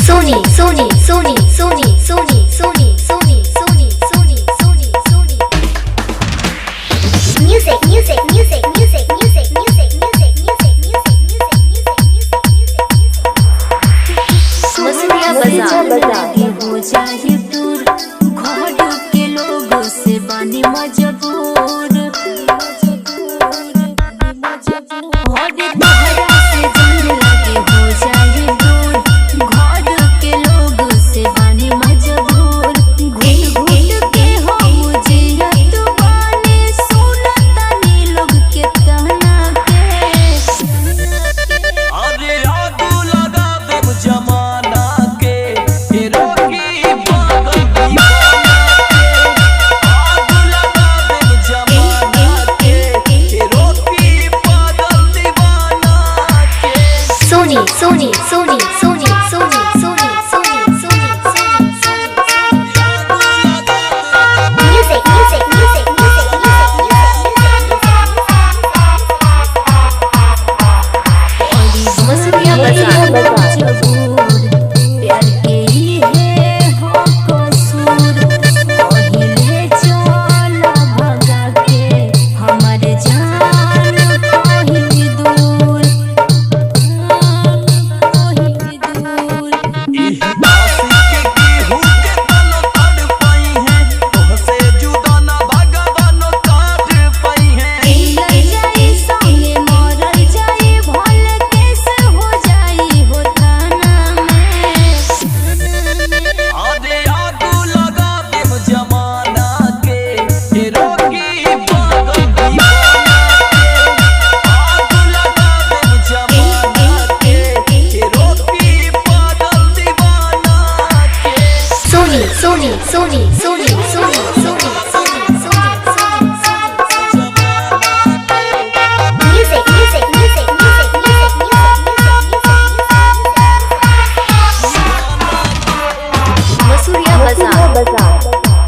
Sony Sony Sony Sony Sony Sony Sony Sony Sony Sony Sony Music Music Music Music Music Music Music Music Music Music Music Masuriya बाजार हो जाए दूर घर के लोगों से बनी मजबूर Sony Sony Sony Sony Sony Sony Sony Sony Music Music Music Music Music Masuriya बाजार प्यार के ही है हो कसूर पहिले चला भगा के हमारे जान कहीं दूर Sony Sony Sony Sony Sony Sony Sony Music Music Music Music Music Masuriya बाजार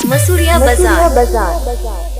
मसूरिया बाजार